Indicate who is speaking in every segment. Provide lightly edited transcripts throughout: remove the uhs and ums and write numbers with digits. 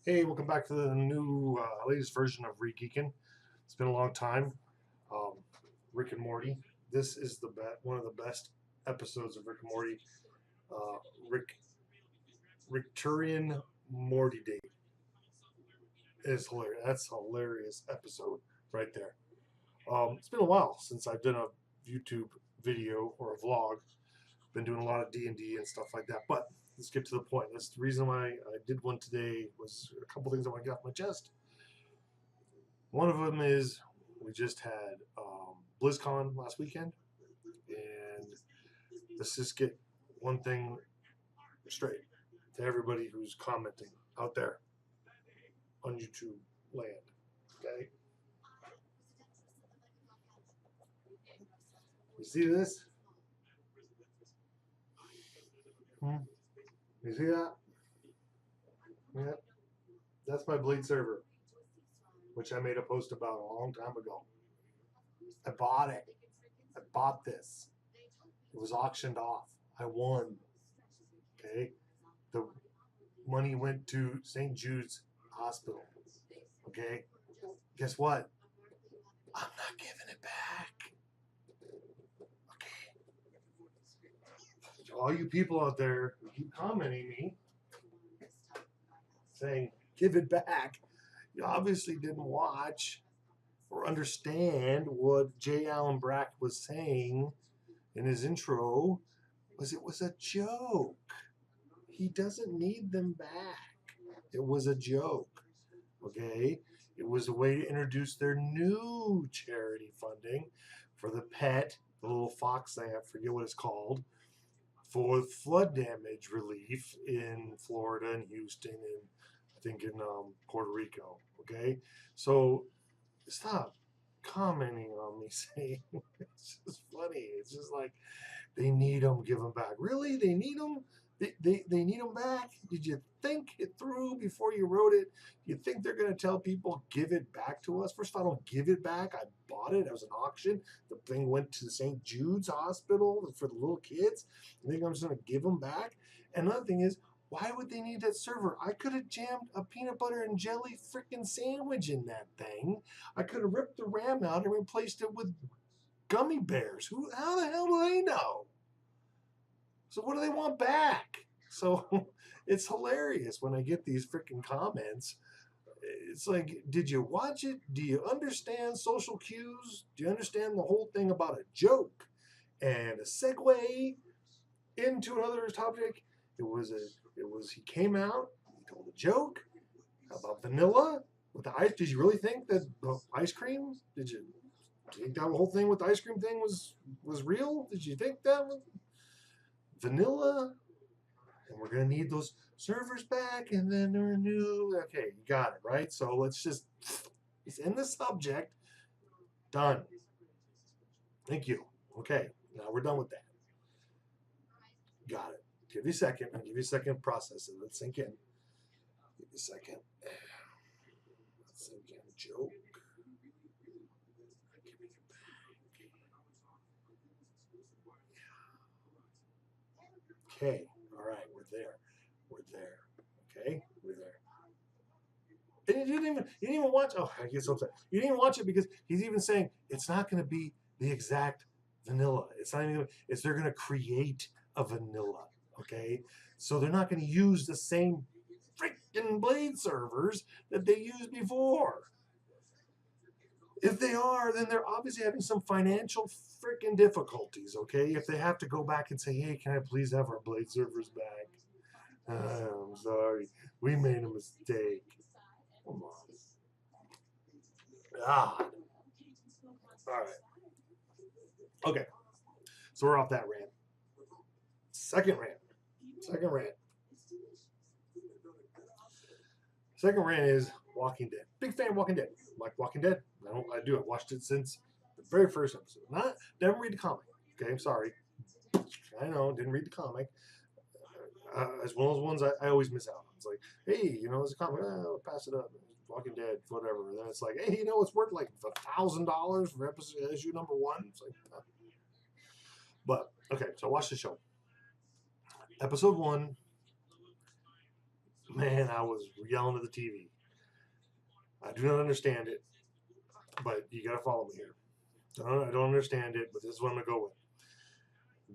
Speaker 1: Hey, welcome back to the new latest version of ReGeeken. It's been a long time. Um, Rick and Morty. This is one of the best episodes of Rick and Morty. Uh, Rickturian Morty Date is hilarious. That's a hilarious episode right there. It's been a while since I've done a YouTube video or a vlog. Been doing a lot of D&D and stuff like that. But let's get to the point. That's the reason why I did one today. Was a couple things I want to get off my chest. One of them is we just had BlizzCon last weekend, and let's just get one thing straight to everybody who's commenting out there on YouTube land. Okay, you see this? You see that? Yep, that's my Blade server, which I made a post about a long time ago. I bought it. I bought this. It was auctioned off. I won. Okay, the money went to St. Jude's Hospital. Okay, guess what? I'm not giving it back. Okay. All you people out there who keep commenting me saying, give it back, you obviously didn't watch or understand what J. Allen Brack was saying in his intro. It was a joke. He doesn't need them back. It was a joke. Okay? It was a way to introduce their new charity funding for the pet, the little fox thing, I forget what it's called, for flood damage relief in Florida and Houston and I think in Puerto Rico. Okay? So stop commenting on me saying it's just funny. It's just like they need them, give them back. Really? They need them? They need them back? Did you think it through before you wrote it? Do you think they're going to tell people, give it back to us? First of all, I don't give it back. I bought it. It was an auction. The thing went to St. Jude's Hospital for the little kids. You think I'm just going to give them back? And another thing is, why would they need that server? I could have jammed a peanut butter and jelly freaking sandwich in that thing. I could have ripped the RAM out and replaced it with gummy bears. How the hell do they know? So what do they want back? So it's hilarious when I get these freaking comments. It's like, did you watch it? Do you understand social cues? Do you understand the whole thing about a joke and a segue into another topic? He came out, he told a joke about vanilla with the ice. Did you really think that ice cream? Do you think that whole thing with the ice cream thing was real? Did you think that was vanilla? And we're gonna need those servers back, and then they're new. Okay, you got it right. So let's end the subject. Done. Thank you. Okay, now we're done with that. Got it. Give you a second. I'll give you a second to process it. Let's sink in. Give you a second. Let's sink in. Joke. Okay. All right. We're there. We're there. Okay. We're there. And you didn't even watch. Oh, I get so upset. You didn't even watch it because he's even saying it's not going to be the exact vanilla. It's not even. It's they're going to create a vanilla. Okay, so they're not going to use the same freaking Blade servers that they used before. If they are, then they're obviously having some financial freaking difficulties. Okay, if they have to go back and say, "Hey, can I please have our Blade servers back?" I'm sorry, we made a mistake. Come on. God. All right. Okay. So we're off that rant. Second rant. Second rant. Second rant is Walking Dead. Big fan of Walking Dead. Like Walking Dead. I do. I've watched it since the very first episode. Never read the comic. Okay, I'm sorry. I know, didn't read the comic. It's one of those ones I always miss out on. It's like, hey, there's a comic. I'll pass it up. Walking Dead, whatever. And then it's like, hey, it's worth like $1,000 for issue number 1. It's like, but okay, so watch the show. Episode 1 Man, I was yelling at the TV. I do not understand it, but you gotta follow me here. I don't understand it, but this is what I'm gonna go with.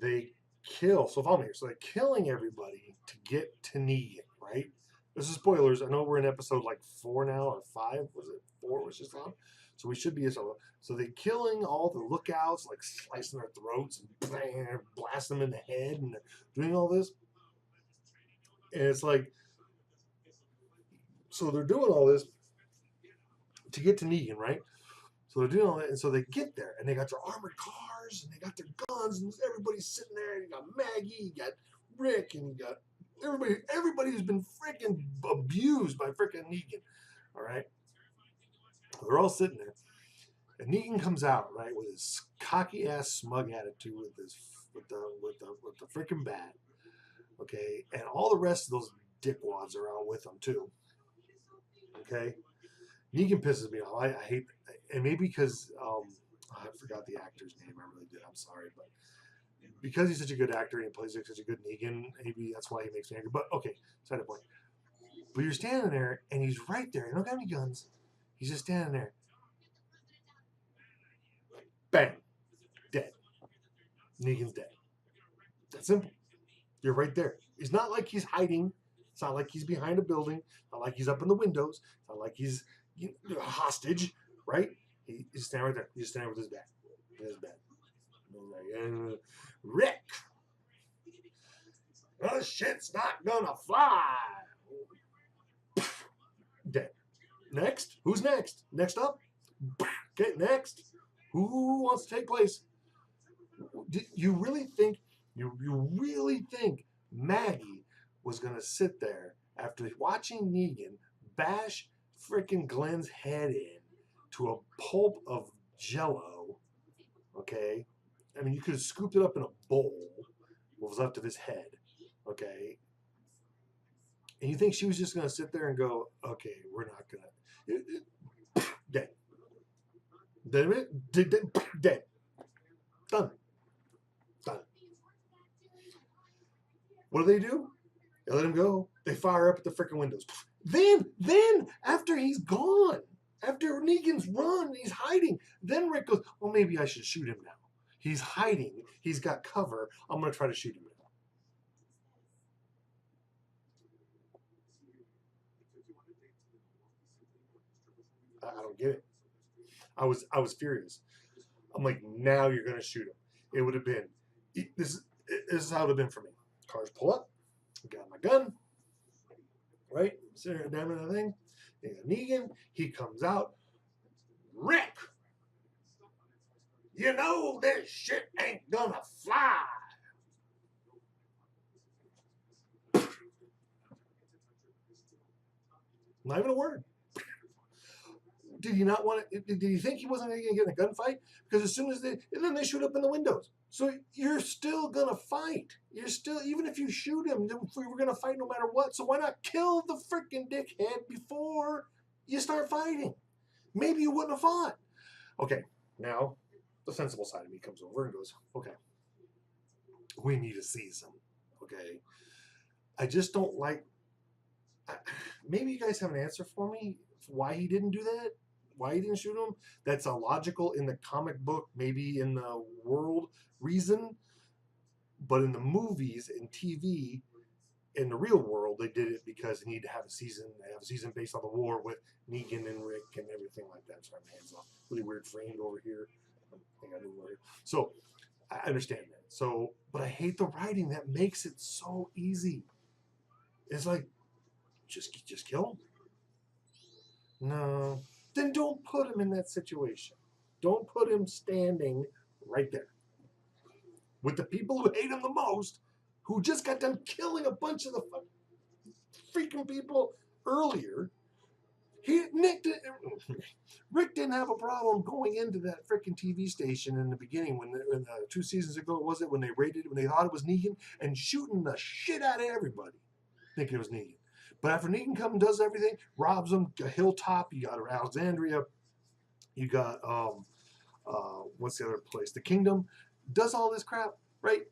Speaker 1: They kill. So follow me here. So they're killing everybody to get to Negan, right? This is spoilers. I know we're in episode like 4 now or 5. Was it 4? Was just on. So we should be a solo. So they're killing all the lookouts, like slicing their throats and bang, blast them in the head, and they're doing all this. And it's like, so they're doing all this to get to Negan, right? So they're doing all that, and so they get there, and they got their armored cars, and they got their guns, and everybody's sitting there. And you got Maggie, you got Rick, and you got everybody who's been freaking abused by freaking Negan. All right, they're all sitting there, and Negan comes out right with his cocky ass, smug attitude, with the freaking bat. Okay, and all the rest of those dickwads are out with him too. Okay, Negan pisses me off. I hate, and maybe because I forgot the actor's name. I really did. I'm sorry, but because he's such a good actor and he plays like such a good Negan, maybe that's why he makes me angry. But okay, side point. But you're standing there, and he's right there. He don't got any guns. He's just standing there. Bang, dead. Negan's dead. That's simple. You're right there. It's not like he's hiding. It's not like he's behind a building. It's not like he's up in the windows. It's not like he's a hostage, right? He's standing right there. He's standing with his back. His back. Rick, this shit's not gonna fly. Dead. Next. Who's next? Next up. Okay, next. Who wants to take place? You really think? You really think Maggie was gonna sit there after watching Negan bash freaking Glenn's head in to a pulp of Jello? Okay, I mean you could have scooped it up in a bowl, what was left of his head. Okay, and you think she was just gonna sit there and go, okay, we're not gonna dead, dead, done. What do? They let him go. They fire up at the freaking windows. Then after he's gone, after Negan's run, he's hiding. Then Rick goes, "Well, maybe I should shoot him now. He's hiding. He's got cover. I'm gonna try to shoot him now." I don't get it. I was furious. I'm like, now you're gonna shoot him. It would have been this. This is how it would have been for me. Cars pull up. Got my gun. Right, sitting down in the thing. Negan, he comes out. Rick, you know this shit ain't gonna fly. Not even a word. Did he not want it? Did he think he wasn't going to get in a gunfight? Because as soon as and then they shoot up in the windows. So you're still gonna fight. You're still, even if you shoot him, we were gonna fight no matter what. So why not kill the freaking dickhead before you start fighting? Maybe you wouldn't have fought. Okay, now the sensible side of me comes over and goes, okay, we need a season. Okay, I just don't like. Maybe you guys have an answer for me why he didn't do that. Why he didn't shoot him? That's illogical in the comic book, maybe in the world reason, but in the movies and TV, in the real world, they did it because they need to have a season. They have a season based on the war with Negan and Rick and everything like that. Sorry, my hands off. Really weird framed over here. I think I knew where. So I understand that. So, but I hate the writing that makes it so easy. It's like just kill him. No, then don't put him in that situation. Don't put him standing right there with the people who hate him the most, who just got done killing a bunch of the freaking people earlier. Rick didn't have a problem going into that freaking TV station in the beginning when 2 seasons ago, was it, when they raided, when they thought it was Negan, and shooting the shit out of everybody, thinking it was Negan. But after Negan comes and does everything, robs them, a hilltop, you got Alexandria, you got what's the other place? The Kingdom, does all this crap, right?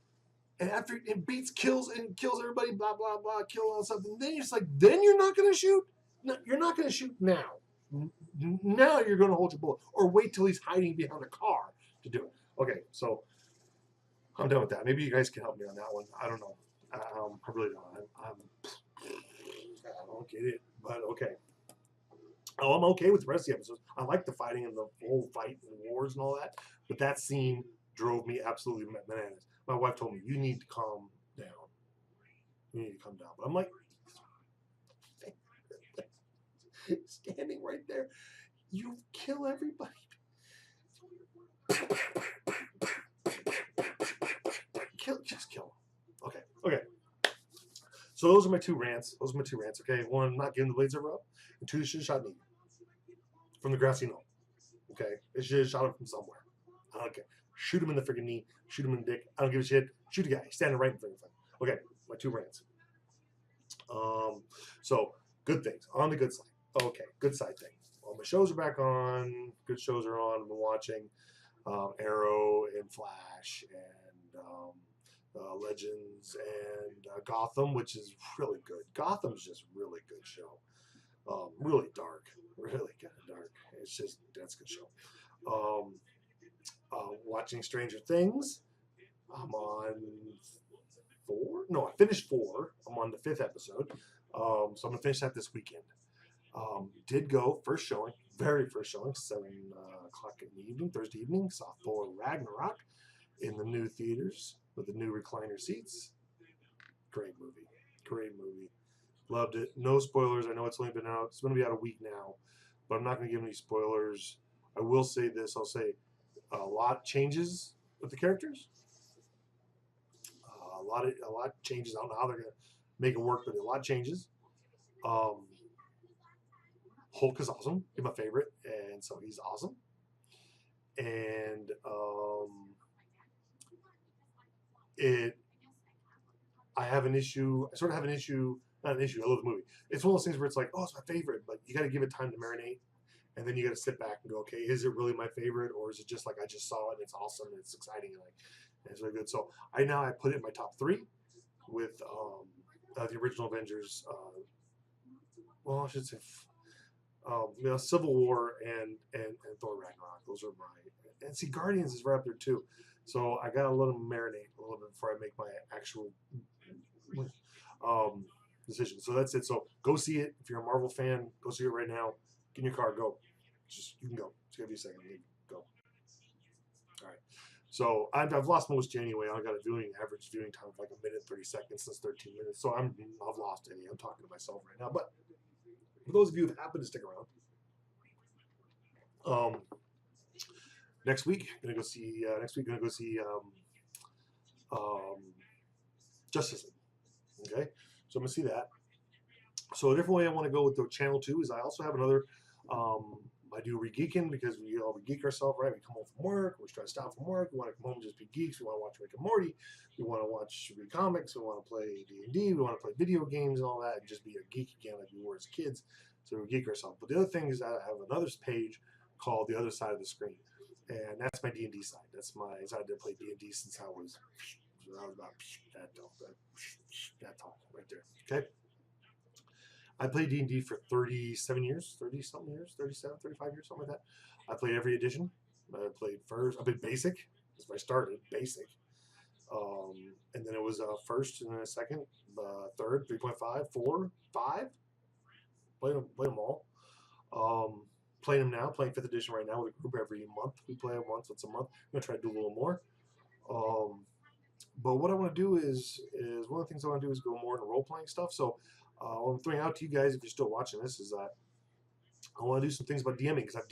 Speaker 1: And after it beats, kills everybody, blah blah blah, kill all stuff. And then it's like, then you're not gonna shoot. No, you're not gonna shoot now. Now you're gonna hold your bullet, or wait till he's hiding behind a car to do it. Okay, so I'm done with that. Maybe you guys can help me on that one. I don't know. I really don't. I don't get it, but okay. Oh, I'm okay with the rest of the episodes. I like the fighting and the whole fight and wars and all that, but that scene drove me absolutely bananas. My wife told me, you need to calm down. You need to calm down. But I'm like, standing right there, you kill everybody. Just kill them. Okay. So those are my two rants. Okay, one, not giving the blades ever up, and two, should have shot me from the grassy knoll. Okay, they should have shot him from somewhere. I don't care. Shoot him in the freaking knee. Shoot him in the dick. I don't give a shit. Shoot a guy standing right in front of him. Okay, my two rants. So good things on the good side. Okay, good side thing. All my shows are back on. Good shows are on. I've been watching Arrow and Flash and Legends and Gotham, which is really good. Gotham's just really good show. Really dark. Really kind of dark. It's just, that's a good show. Watching Stranger Things. I'm on 4. No, I finished 4. I'm on the 5th episode. So I'm gonna finish that this weekend. Did go first showing, very first showing, 7 o'clock in the evening, Thursday evening. Saw Thor Ragnarok in the new theaters with the new recliner seats. Great movie. Loved it. No spoilers. I know it's only been out. It's going to be out a week now, but I'm not going to give any spoilers. I will say this. I'll say a lot changes with the characters. A lot changes. I don't know how they're going to make it work, but a lot changes. Hulk is awesome. He's my favorite, and so he's awesome. And I have an issue. I sort of have an issue. Not an issue. I love the movie. It's one of those things where it's like, oh, it's my favorite, but you got to give it time to marinate, and then you got to sit back and go, okay, is it really my favorite, or is it just like I just saw it and it's awesome and it's exciting and it's really good. So I put it in my top 3 with the original Avengers. Well, I should say, Civil War and Thor Ragnarok. Those are my, and see, Guardians is right up there too. So I gotta let them marinate a little bit before I make my actual decision. So that's it. So go see it. If you're a Marvel fan, go see it right now. Get in your car, go. You can go. Just give you a second. Leave. Go. All right. So I've lost most anyway. I got a average viewing time of like 1 minute 30 seconds. That's 13 minutes. So I've lost any. I'm talking to myself right now. But for those of you who happen to stick around, next week gonna go see Justice League. Okay, so I'm gonna see that. So a different way I want to go with the channel too is I also have another. I do ReGeeken because we all geek ourselves, right? We come home from work, we're trying to stop from work, we want to come home and just be geeks, we want to watch Rick and Morty, we want to read comics, we want to play D&D, we want to play video games and all that, and just be a geek again like we were as kids. So we geek ourselves. But the other thing is I have another page called The Other Side of the Screen, and that's my D&D side. That's my side to play D&D since I was about that tall right there. Okay. I played D&D for 37 years, 30-something years, 37, 35 years, something like that. I played every edition. I played first. I played basic. That's where I started, basic. And then it was first and then a second, third, 3.5, 4, 5. Play them all. Playing them now, playing 5th edition right now with a group every month. We play it once a month. I'm going to try to do a little more. But what I want to do is one of the things I want to do is go more into role-playing stuff. So what I'm throwing out to you guys, if you're still watching this, is that I want to do some things about DMing because I've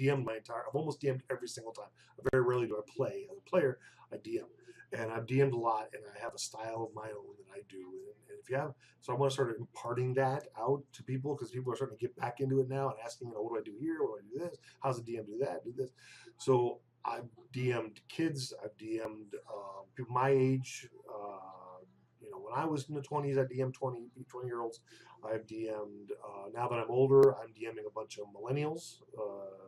Speaker 1: almost DM'd every single time. Very rarely do I play as a player. I DM, and I've DM'd a lot, and I have a style of my own that I do. And if you have, so I want to start imparting that out to people because people are starting to get back into it now and asking, what do I do here? What do I do this? How's the DM do that? Do this? So I've DM'd kids. I've DM'd people my age. When I was in the 20s, I DM'd 20-year-olds. I've DM'd, now that I'm older, I'm DMing a bunch of millennials,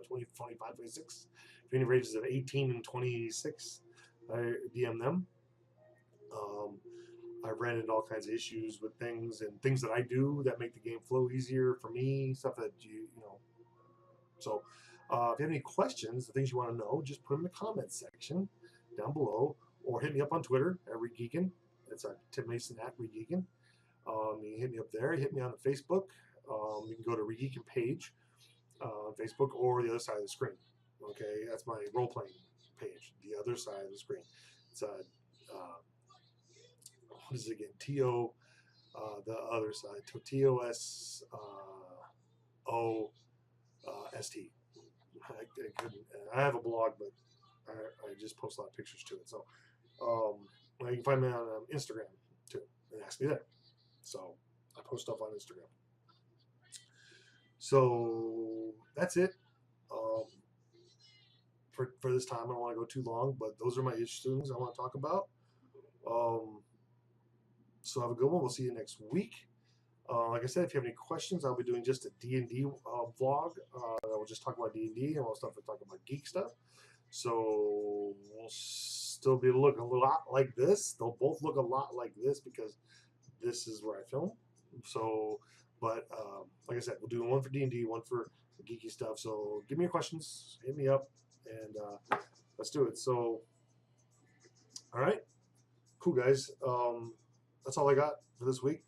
Speaker 1: 20, 25, 26, between the ages of 18 and 26. I DM them. I've ran into all kinds of issues with things and things that I do that make the game flow easier for me, stuff that you know. So if you have any questions, the things you want to know, just put them in the comments section down below, or hit me up on Twitter at ReGeeken. It's Tim Mason at ReGeeken. You can hit me up there. Hit me on the Facebook. You can go to ReGeeken page on Facebook or the other side of the screen. Okay, that's my role playing page. The other side of the screen. It's what is it again? T-O, the other side. T-O-S O-S-T. I couldn't. I have a blog, but I just post a lot of pictures to it. So you can find me on Instagram too, and ask me there. So I post stuff on Instagram. So that's it. Um, for this time, I don't want to go too long, but those are my things I want to talk about. So have a good one. We'll see you next week. Like I said, if you have any questions, I'll be doing just a D&D vlog. We'll just talk about D&D and we'll stuff to talk about geek stuff. So we'll still be looking a lot like this. They'll both look a lot like this because this is where I film. So, but like I said, we'll do one for D&D, one for geeky stuff. So give me your questions, hit me up, and let's do it. So, all right, cool guys. That's all I got for this week.